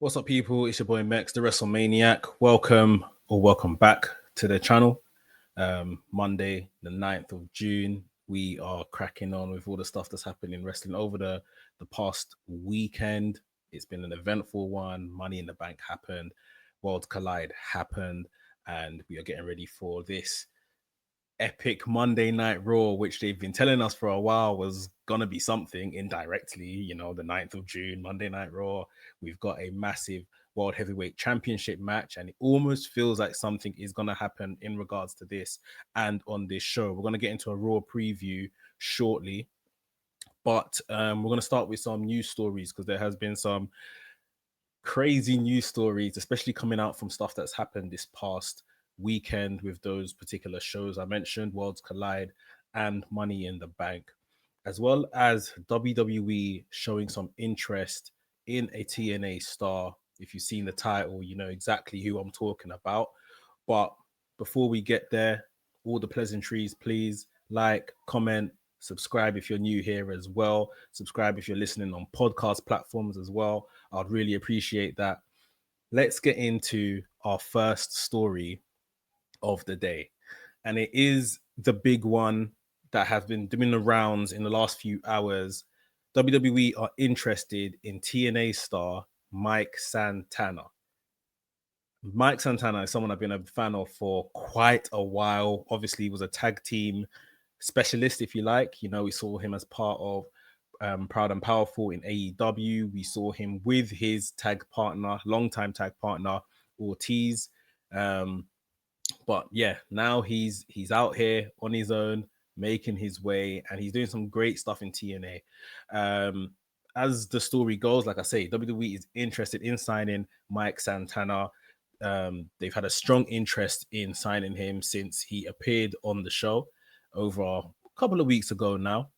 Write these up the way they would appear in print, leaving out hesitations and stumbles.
What's up, people? It's your boy Mex, the WrestleManiac. Welcome back to the channel. Monday, the 9th of June. We are cracking on with all the stuff that's happened in wrestling over the past weekend. It's been an eventful one. Money in the Bank happened, Worlds Collide happened, and we are getting ready for this epic Monday Night Raw, which they've been telling us for a while was gonna be something indirectly. The 9th of June, Monday Night Raw. We've got a massive World Heavyweight Championship match, and it almost feels like something is gonna happen in regards to this and on this show. We're gonna get into a Raw preview shortly, but we're gonna start with some news stories because there has been some crazy news stories, especially coming out from stuff that's happened this past weekend with those particular shows I mentioned, Worlds Collide and Money in the Bank, as well as WWE showing some interest in a TNA star. If you've seen the title, you know exactly who I'm talking about. But before we get there, all the pleasantries, please like, comment, subscribe if you're new here as well. Subscribe if you're listening on podcast platforms as well. I'd really appreciate that. Let's get into our first story of the day. And it is the big one that has been doing the rounds in the last few hours. WWE are interested in TNA star Mike Santana. Mike Santana is someone I've been a fan of for quite a while. Obviously, he was a tag team specialist, if you like. We saw him as part of Proud and Powerful in AEW. We saw him with his tag partner, longtime tag partner, Ortiz. But yeah, now he's out here on his own, making his way, and he's doing some great stuff in TNA. As the story goes, like I say, WWE is interested in signing Mike Santana. They've had a strong interest in signing him since he appeared on the show over a couple of weeks ago now.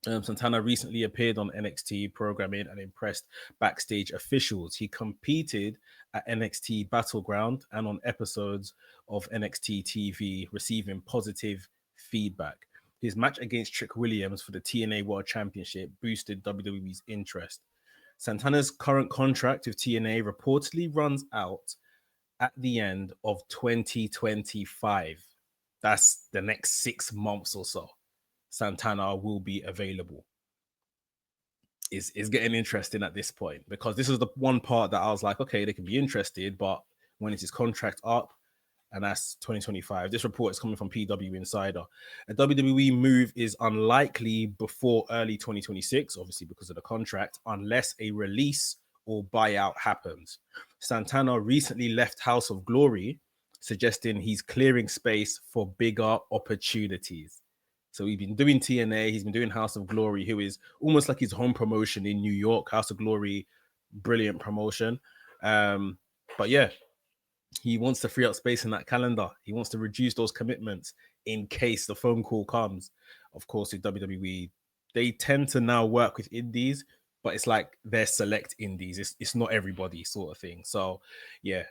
Santana recently appeared on NXT programming and impressed backstage officials. He competed at NXT Battleground and on episodes of NXT TV, receiving positive feedback. His match against Trick Williams for the TNA World Championship boosted WWE's interest. Santana's current contract with TNA reportedly runs out at the end of 2025. That's the next 6 months or so. Santana will be available. Is getting interesting at this point, because this is the one part that I was like, okay, they can be interested, but when is his contract up? And that's 2025. This report is coming from PW Insider. A WWE move is unlikely before early 2026, obviously because of the contract, unless a release or buyout happens. Santana recently left House of Glory, suggesting he's clearing space for bigger opportunities. So he's been doing TNA, he's been doing House of Glory, who is almost like his home promotion in New York. House of Glory, brilliant promotion. But yeah, he wants to free up space in that calendar. He wants to reduce those commitments in case the phone call comes. Of course, with WWE, they tend to now work with indies, but it's like they're select indies. It's not everybody sort of thing. So yeah,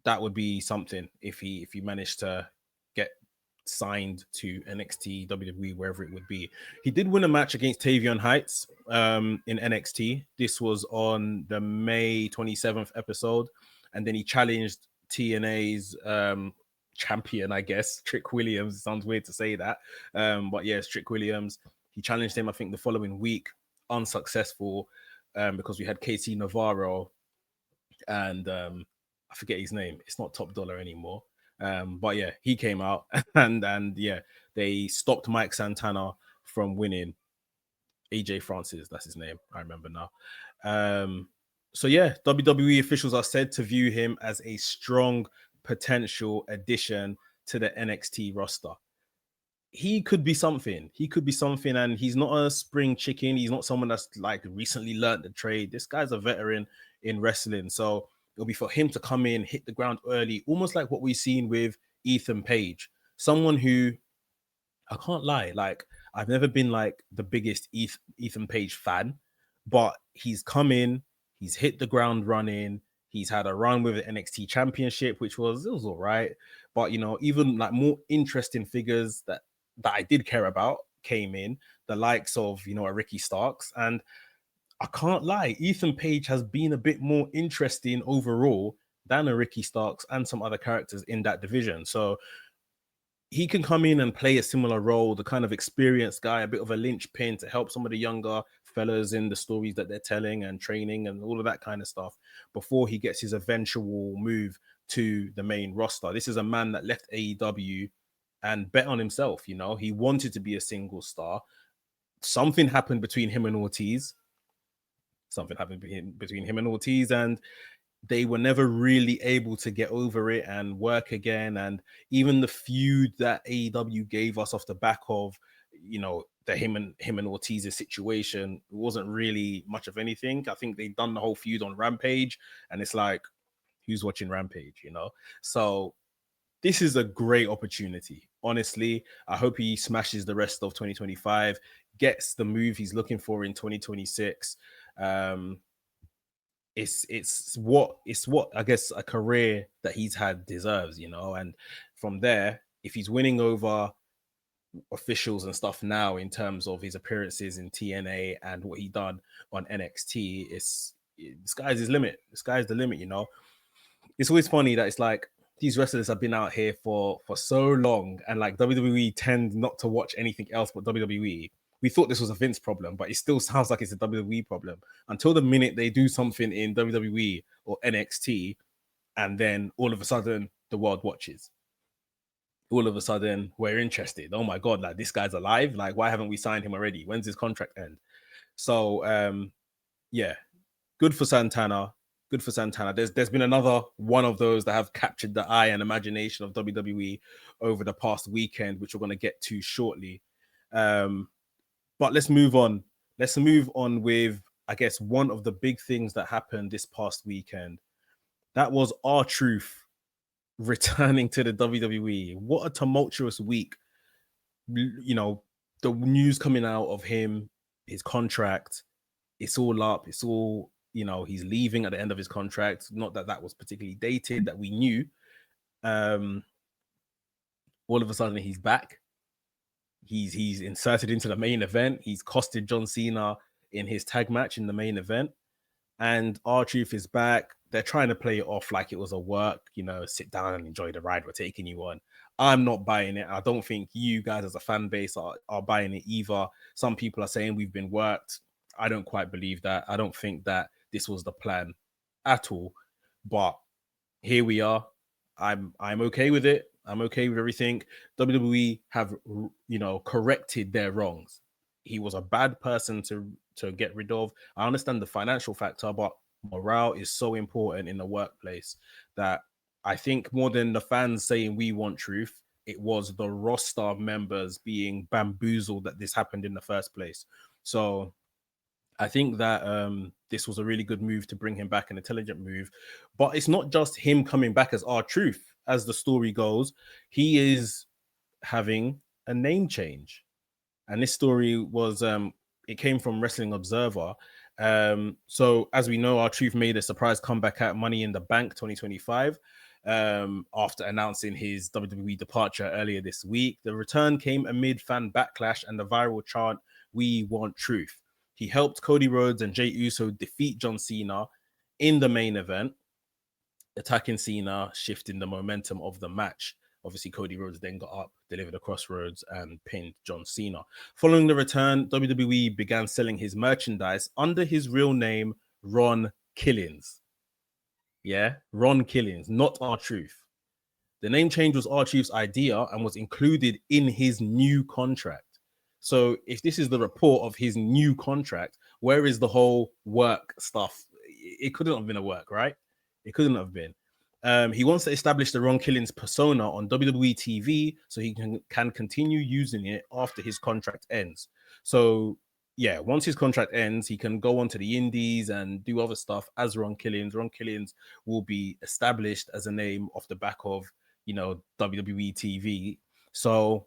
that would be something if he managed to get signed to NXT, WWE, wherever it would be. He did win a match against Tavion Heights in NXT. This was on the May 27th episode. And then he challenged TNA's champion, I guess, Trick Williams. It sounds weird to say that. But yes, Trick Williams. He challenged him, I think, the following week. Unsuccessful because we had KC Navarro and I forget his name. It's not Top Dollar anymore. But yeah, he came out and yeah, they stopped Mike Santana from winning. AJ Francis, that's his name. I remember now. So yeah, WWE officials are said to view him as a strong potential addition to the NXT roster. He could be something. And he's not a spring chicken. He's not someone that's like recently learned the trade. This guy's a veteran in wrestling. So it'll be for him to come in, hit the ground early, almost like what we've seen with Ethan Page. Someone who, I can't lie, like I've never been like the biggest Ethan Page fan, but he's come in, he's hit the ground running. He's had a run with the NXT Championship, which was all right. But even like more interesting figures that I did care about came in, the likes of a Ricky Starks, and I can't lie, Ethan Page has been a bit more interesting overall than a Ricky Starks and some other characters in that division. So he can come in and play a similar role, the kind of experienced guy, a bit of a linchpin to help some of the younger fellas in the stories that they're telling and training and all of that kind of stuff before he gets his eventual move to the main roster. This is a man that left AEW and bet on himself. You know, he wanted to be a single star. Something happened between him and Ortiz. And they were never really able to get over it and work again. And even the feud that AEW gave us off the back of, you know, the him and Ortiz's situation wasn't really much of anything. I think they'd done the whole feud on Rampage, and it's like, who's watching Rampage, you know? So this is a great opportunity. Honestly, I hope he smashes the rest of 2025, gets the move he's looking for in 2026. It's what I guess a career that he's had deserves, you know. And from there, if he's winning over officials and stuff now in terms of his appearances in TNA and what he done on NXT, the sky's his limit. The sky's the limit, you know. It's always funny that it's like these wrestlers have been out here for so long, and like WWE tend not to watch anything else but WWE. We thought this was a Vince problem, but it still sounds like it's a WWE problem until the minute they do something in WWE or NXT, and then all of a sudden the world watches. All of a sudden we're interested. Oh my God, like this guy's alive. Like, why haven't we signed him already? When's his contract end? So yeah, good for Santana. Good for Santana. There's been another one of those that have captured the eye and imagination of WWE over the past weekend, which we're going to get to shortly. But let's move on. Let's move on with, I guess, one of the big things that happened this past weekend. That was R-Truth returning to the WWE. What a tumultuous week. You know, the news coming out of him, his contract, it's all up. It's all, you know, he's leaving at the end of his contract. Not that that was particularly dated, that we knew. All of a sudden, he's back. He's inserted into the main event. He's costed John Cena in his tag match in the main event. And R-Truth is back. They're trying to play it off like it was a work, you know, sit down and enjoy the ride we're taking you on. I'm not buying it. I don't think you guys as a fan base are buying it either. Some people are saying we've been worked. I don't quite believe that. I don't think that this was the plan at all. But here we are. I'm okay with it. I'm okay with everything. WWE have, you know, corrected their wrongs. He was a bad person to get rid of. I understand the financial factor, but morale is so important in the workplace that I think more than the fans saying we want truth, it was the roster members being bamboozled that this happened in the first place. So I think that this was a really good move to bring him back, an intelligent move. But it's not just him coming back as R-Truth. As the story goes, he is having a name change. And this story was, it came from Wrestling Observer. So as we know, R-Truth made a surprise comeback at Money in the Bank 2025 after announcing his WWE departure earlier this week. The return came amid fan backlash and the viral chant, "We want truth." He helped Cody Rhodes and Jey Uso defeat John Cena in the main event, attacking Cena, shifting the momentum of the match. Obviously, Cody Rhodes then got up, delivered a crossroads, and pinned John Cena. Following the return, WWE began selling his merchandise under his real name, Ron Killings. Yeah, Ron Killings, not R-Truth. The name change was R-Truth's idea and was included in his new contract. So if this is the report of his new contract, where is the whole work stuff? It couldn't have been a work, right? It couldn't have been. He wants to establish the Ron Killings persona on WWE TV so he can continue using it after his contract ends. So yeah, once his contract ends, he can go on to the indies and do other stuff as Ron Killings. Ron Killings will be established as a name off the back of, you know, WWE TV. So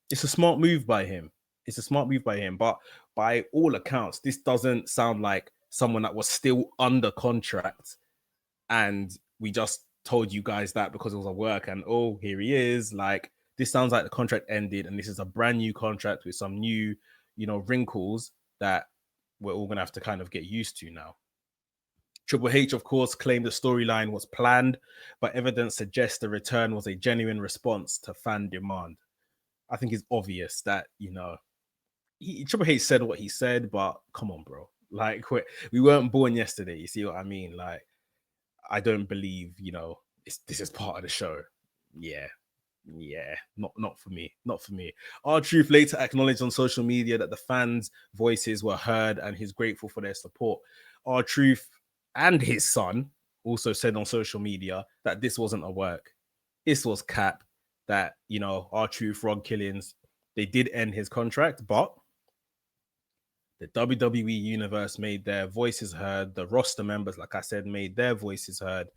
it's a smart move by him. It's a smart move by him. But by all accounts, this doesn't sound like someone that was still under contract and we just told you guys that because it was a work and oh, here he is. Like, this sounds like the contract ended and this is a brand new contract with some new, you know, wrinkles that we're all going to have to kind of get used to now. Triple H, of course, claimed the storyline was planned, but evidence suggests the return was a genuine response to fan demand. I think it's obvious that, Triple H said what he said, but come on, bro. Like, we weren't born yesterday. You see what I mean? Like, I don't believe, this is part of the show. Yeah, not for me. Not for me. R-Truth later acknowledged on social media that the fans' voices were heard and he's grateful for their support. R-Truth and his son also said on social media that this wasn't a work. This was cap. That, R-Truth, Rod Killings, they did end his contract, but the WWE universe made their voices heard. The roster members, like I said, made their voices heard.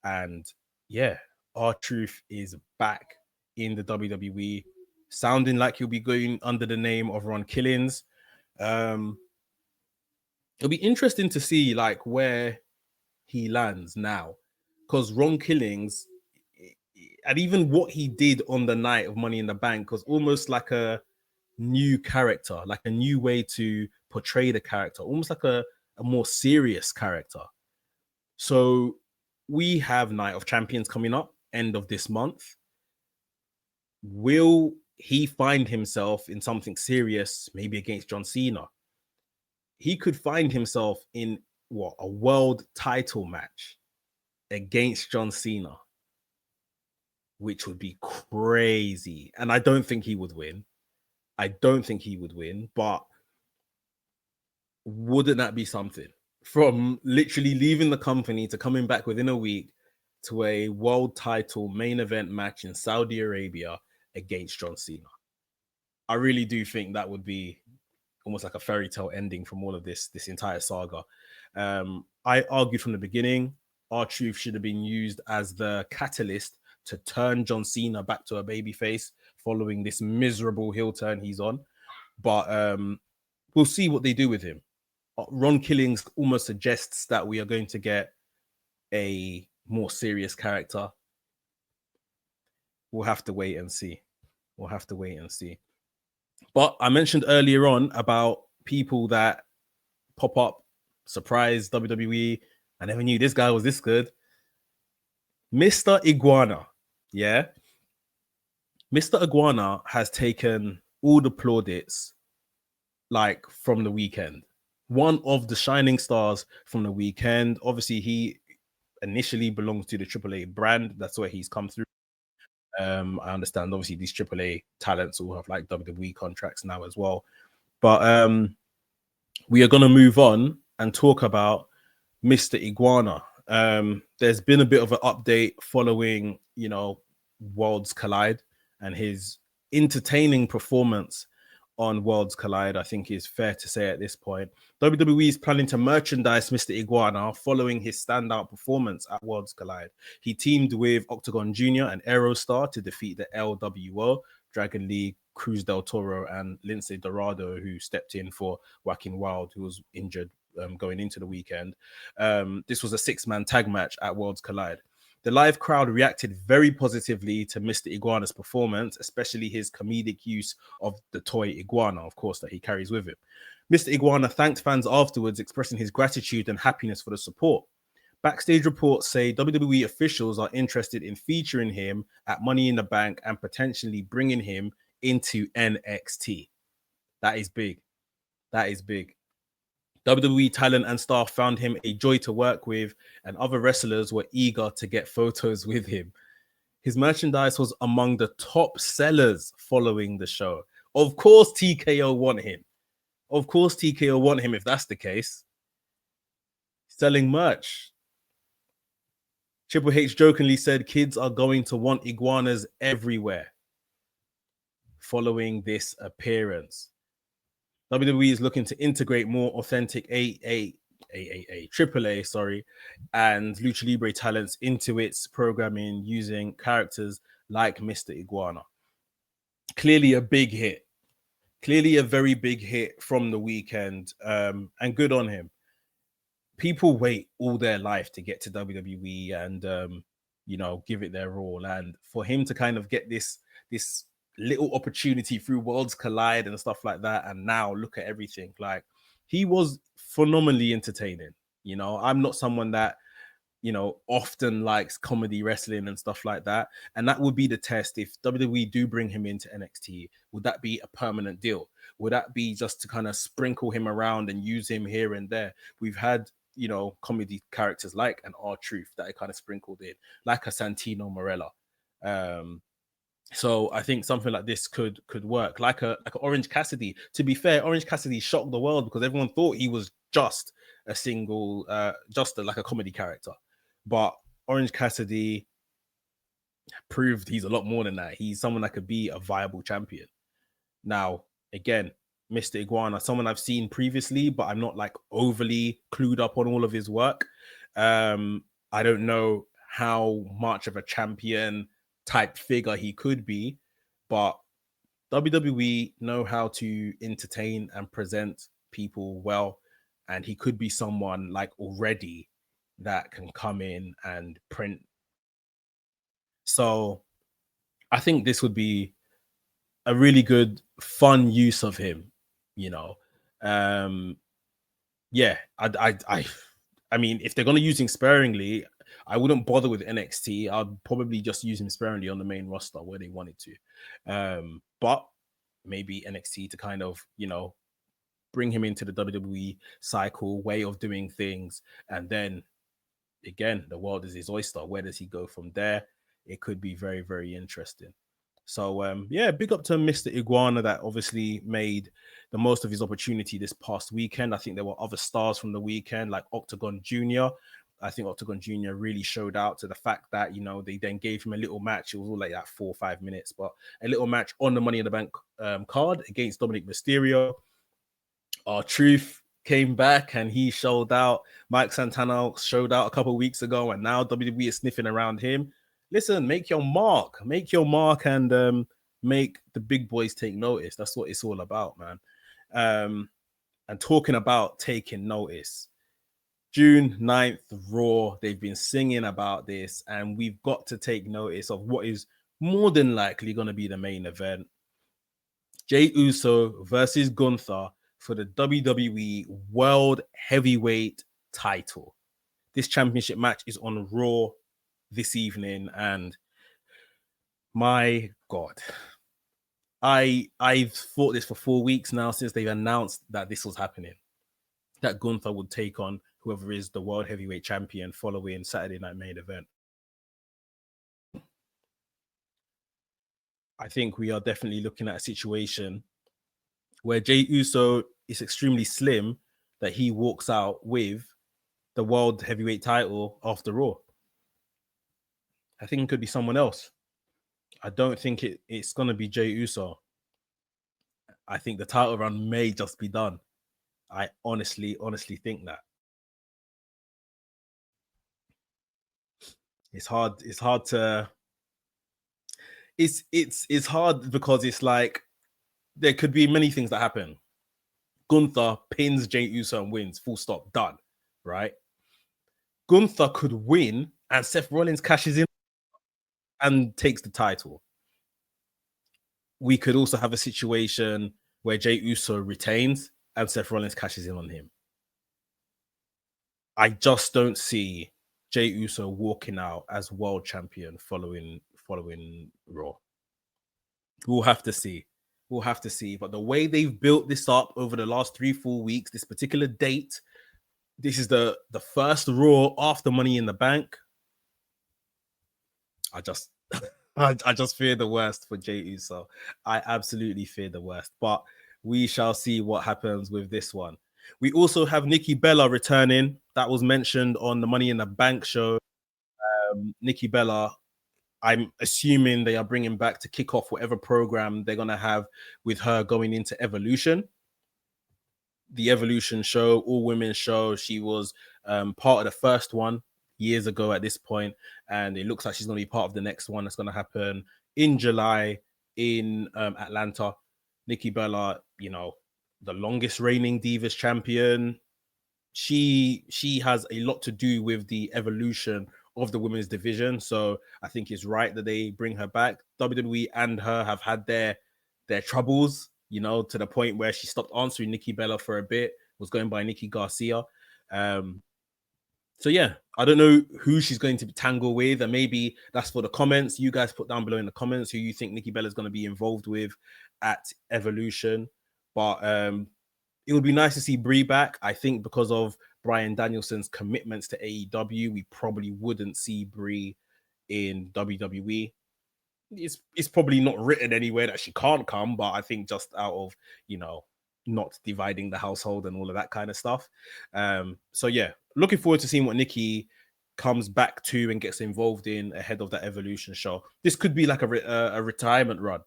And yeah, R-Truth is back in the WWE, sounding like he'll be going under the name of Ron Killings. It'll be interesting to see like where he lands now, because Ron Killings, and even what he did on the night of Money in the Bank, was almost like a new character, like a new way to portray the character, almost like a more serious character. So we have Night of Champions coming up end of this month. Will he find himself in something serious, maybe against John Cena? He could find himself in a world title match against John Cena, which would be crazy. And I don't think he would win. But wouldn't that be something? From literally leaving the company to coming back within a week to a world title main event match in Saudi Arabia against John Cena. I really do think that would be almost like a fairy tale ending from all of this entire saga. I argued from the beginning, R-Truth should have been used as the catalyst to turn John Cena back to a babyface following this miserable heel turn he's on. But we'll see what they do with him. Ron Killings almost suggests that we are going to get a more serious character. We'll have to wait and see. But I mentioned earlier on about people that pop up, surprise WWE. I never knew this guy was this good. Mr. Iguana. Yeah. Mr. Iguana has taken all the plaudits like from the weekend. One of the shining stars from the weekend. Obviously, he initially belongs to the AAA brand. That's where he's come through. I understand, obviously, these AAA talents all have like WWE contracts now as well. But we are going to move on and talk about Mr. Iguana. There's been a bit of an update following, Worlds Collide, and his entertaining performance on Worlds Collide, I think is fair to say at this point. WWE is planning to merchandise Mr. Iguana following his standout performance at Worlds Collide. He teamed with Octagon Jr. and Aerostar to defeat the LWO, Dragon Lee, Cruz del Toro, and Lince Dorado, who stepped in for Joaquin Wilde, who was injured going into the weekend. This was a 6-man tag match at Worlds Collide. The live crowd reacted very positively to Mr. Iguana's performance, especially his comedic use of the toy iguana, of course, that he carries with him. Mr. Iguana thanked fans afterwards, expressing his gratitude and happiness for the support. Backstage reports say WWE officials are interested in featuring him at Money in the Bank and potentially bringing him into NXT. That is big. WWE talent and staff found him a joy to work with, and other wrestlers were eager to get photos with him. His merchandise was among the top sellers following the show. Of course, TKO want him. If that's the case. Selling merch. Triple H jokingly said kids are going to want iguanas everywhere following this appearance. WWE is looking to integrate more authentic AAA, and Lucha Libre talents into its programming using characters like Mr. Iguana. Clearly a big hit. Clearly a very big hit from the weekend, and good on him. People wait all their life to get to WWE and, give it their all. And for him to kind of get this little opportunity through Worlds Collide and stuff like that, and now look at everything, like he was phenomenally entertaining. I'm not someone that often likes comedy wrestling and stuff like that. And that would be the test. If WWE do bring him into NXT, would that be a permanent deal? Would that be just to kind of sprinkle him around and use him here and there? We've had, comedy characters like an R-Truth that I kind of sprinkled in, like a Santino Morella. So I think something like this could work, like a Orange Cassidy. To be fair, Orange Cassidy shocked the world because everyone thought he was just a single, like a comedy character. But Orange Cassidy proved he's a lot more than that. He's someone that could be a viable champion. Now, again, Mr. Iguana, someone I've seen previously, but I'm not like overly clued up on all of his work. I don't know how much of a champion type figure he could be, but WWE know how to entertain and present people well, and he could be someone like already that can come in and print. So I think this would be a really good, fun use of him. You know, yeah. I mean, if they're gonna use him sparingly, I wouldn't bother with NXT. I'd probably just use him sparingly on the main roster where they wanted to. But maybe NXT to kind of bring him into the WWE cycle way of doing things, and then again, the world is his oyster. Where does he go from there? It could be very, very interesting. So yeah, big up to Mr. Iguana that obviously made the most of his opportunity this past weekend. I think there were other stars from the weekend like Octagon Jr. I think Octagon Jr. really showed out to the fact that they then gave him a little match. It was all like that 4 or 5 minutes, but a little match on the Money in the Bank card against Dominic Mysterio. R-Truth came back and he showed out. Mike Santana showed out a couple of weeks ago, and now WWE is sniffing around him. Listen, make your mark, and make the big boys take notice. That's what it's all about, man. And talking about taking notice, June 9th, Raw, they've been singing about this, and we've got to take notice of what is more than likely going to be the main event. Jey Uso versus Gunther for the WWE World Heavyweight title. This championship match is on Raw this evening, and my God, I've thought this for 4 weeks now since they've announced that this was happening, that Gunther would take on whoever is the World Heavyweight Champion following Saturday Night Main Event. I think we are definitely looking at a situation where Jey Uso is extremely slim that he walks out with the World Heavyweight title after Raw. I think it could be someone else. I don't think it's going to be Jey Uso. I think the title run may just be done. I honestly think that. It's hard to it's hard because it's like there could be many things that happen. Gunther pins Jey Uso and wins, full stop, done, right? Gunther could win and Seth Rollins cashes in and takes the title. We could also have a situation where Jey Uso retains and Seth Rollins cashes in on him. I just don't see Jey Uso walking out as world champion following Raw. We'll have to see. But the way they've built this up over the last 3-4 weeks, this particular date, this is the first Raw after Money in the Bank. I just fear the worst for Jey Uso. I absolutely fear the worst, but we shall see what happens with this one. We also have Nikki Bella returning. That was mentioned on the Money in the Bank show. Nikki Bella, I'm assuming they are bringing back to kick off whatever program they're going to have with her going into Evolution. The Evolution show, all women's show. She was part of the first one years ago at this point, and it looks like she's going to be part of the next one that's going to happen in July in Atlanta. Nikki Bella, the longest reigning Divas champion. She has a lot to do with the evolution of the women's division, so I think it's right that they bring her back. WWE and her have had their troubles, to the point where she stopped answering Nikki Bella for a bit. was going by Nikki Garcia. So yeah, I don't know who she's going to tangle with, and maybe that's for the comments. You guys put down below in the comments who you think Nikki Bella is going to be involved with at Evolution. But it would be nice to see Brie back. I think because of Bryan Danielson's commitments to AEW, we probably wouldn't see Brie in WWE. It's probably not written anywhere that she can't come, but I think just out of, not dividing the household and all of that kind of stuff. So yeah, looking forward to seeing what Nikki comes back to and gets involved in ahead of that Evolution show. This could be like a retirement run.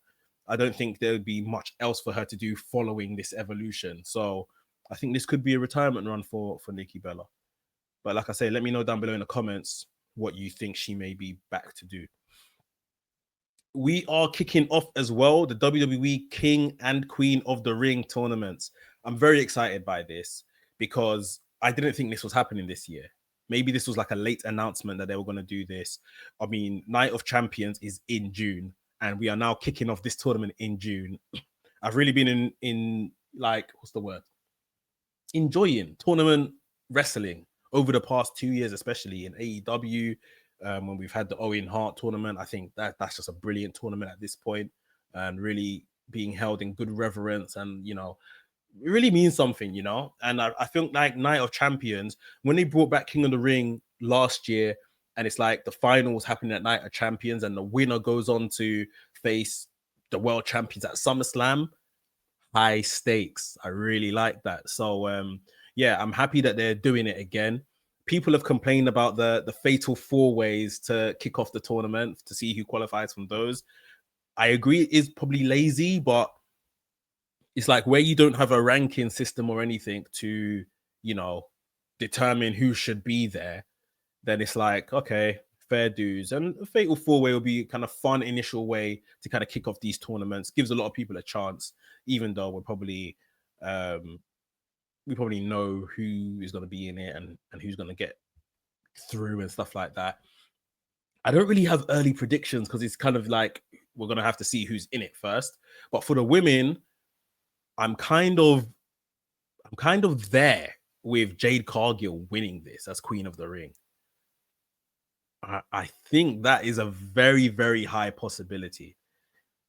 I don't think there would be much else for her to do following this Evolution. So I think this could be a retirement run for Nikki Bella. But like I say, let me know down below in the comments what you think she may be back to do. We are kicking off as well the WWE King and Queen of the Ring tournaments. I'm very excited by this because I didn't think this was happening this year. Maybe this was like a late announcement that they were going to do this. I mean, Night of Champions is in June, and we are now kicking off this tournament in June. I've really been in like, what's the word? Enjoying tournament wrestling over the past 2 years, especially in AEW. When we've had the Owen Hart tournament, I think that's just a brilliant tournament at this point, and really being held in good reverence, and it really means something, And I think like Night of Champions, when they brought back King of the Ring last year, and it's like the finals happening at Night of Champions, and the winner goes on to face the world champions at SummerSlam. High stakes. I really like that. So yeah, I'm happy that they're doing it again. People have complained about the fatal four ways to kick off the tournament to see who qualifies from those. I agree it is probably lazy, but it's like where you don't have a ranking system or anything to, determine who should be there, then it's like, okay, fair dues. And a fatal four-way will be kind of fun initial way to kind of kick off these tournaments. Gives a lot of people a chance, even though we probably know who is going to be in it and who's going to get through and stuff like that. I don't really have early predictions because it's kind of like we're going to have to see who's in it first. But for the women, I'm kind of there with Jade Cargill winning this as Queen of the Ring. I think that is a very, very high possibility.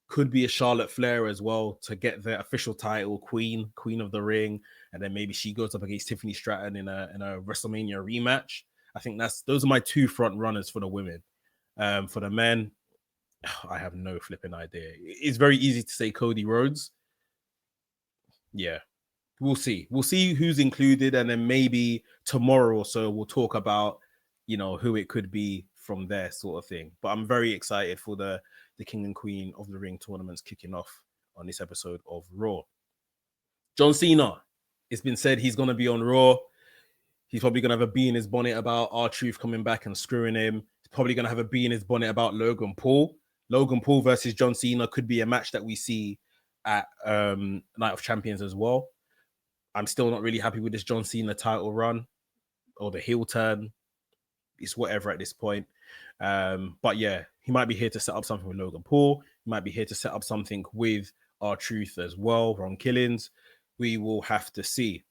Could be a Charlotte Flair as well to get the official title, Queen of the Ring, and then maybe she goes up against Tiffany Stratton in a WrestleMania rematch. I think those are my two front runners for the women. For the men, I have no flipping idea. It's very easy to say Cody Rhodes. Yeah, we'll see. We'll see who's included, and then maybe tomorrow or so we'll talk about who it could be from there, sort of thing. But I'm very excited for the King and Queen of the Ring tournaments kicking off on this episode of Raw. John Cena, it's been said he's going to be on Raw. He's probably going to have a bee in his bonnet about R-Truth coming back and screwing him. He's probably going to have a bee in his bonnet about Logan Paul. Logan Paul versus John Cena could be a match that we see at Night of Champions as well. I'm still not really happy with this John Cena title run or the heel turn. It's whatever at this point. But yeah, he might be here to set up something with Logan Paul. He might be here to set up something with R-Truth as well, Ron Killings. We will have to see.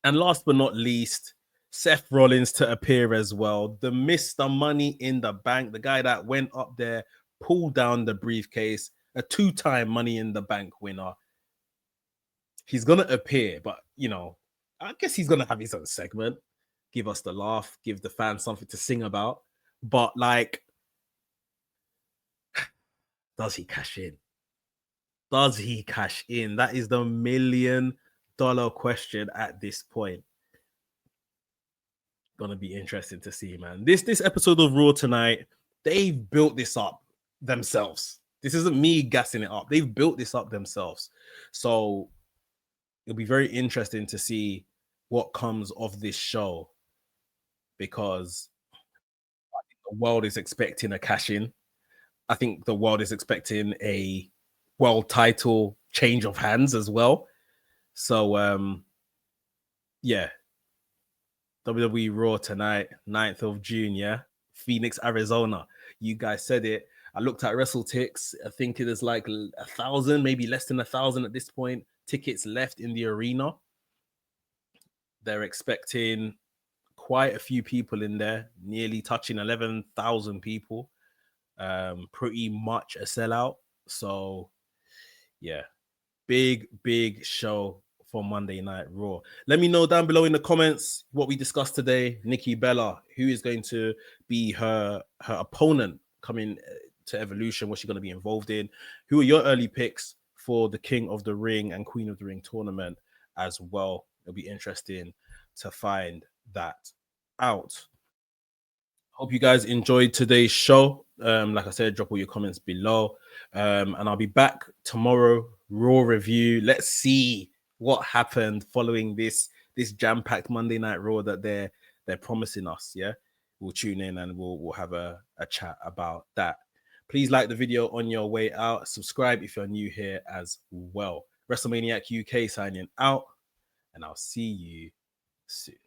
And last but not least, Seth Rollins to appear as well. The Mr. Money in the Bank, the guy that went up there, pulled down the briefcase, a 2-time Money in the Bank winner. He's going to appear, but, I guess he's going to have his own segment. Give us the laugh, give the fans something to sing about. But, does he cash in? Does he cash in? That is the $1 million question at this point. Gonna be interesting to see, man. This episode of Raw tonight, they've built this up themselves. This isn't me gassing it up. They've built this up themselves. So it'll be very interesting to see what comes of this show, because I think the world is expecting a cash in. I think the world is expecting a world title change of hands as well. So yeah, WWE Raw tonight, 9th of June, yeah? Phoenix, Arizona. You guys said it. I looked at WrestleTix. I think it is like 1,000, maybe less than 1,000 at this point, tickets left in the arena. They're expecting quite a few people in there, nearly touching 11,000 people. Pretty much a sellout. So, yeah, big show for Monday Night Raw. Let me know down below in the comments what we discussed today. Nikki Bella, who is going to be her opponent coming to Evolution? What's she going to be involved in? Who are your early picks for the King of the Ring and Queen of the Ring tournament as well? It'll be interesting to find that out. Hope you guys enjoyed today's show. Like I said, drop all your comments below. And I'll be back tomorrow. Raw review. Let's see what happened following this jam-packed Monday Night Raw that they're promising us. Yeah, we'll tune in and we'll have a chat about that. Please like the video on your way out. Subscribe if you're new here as well. WrestleManiac UK signing out, and I'll see you soon.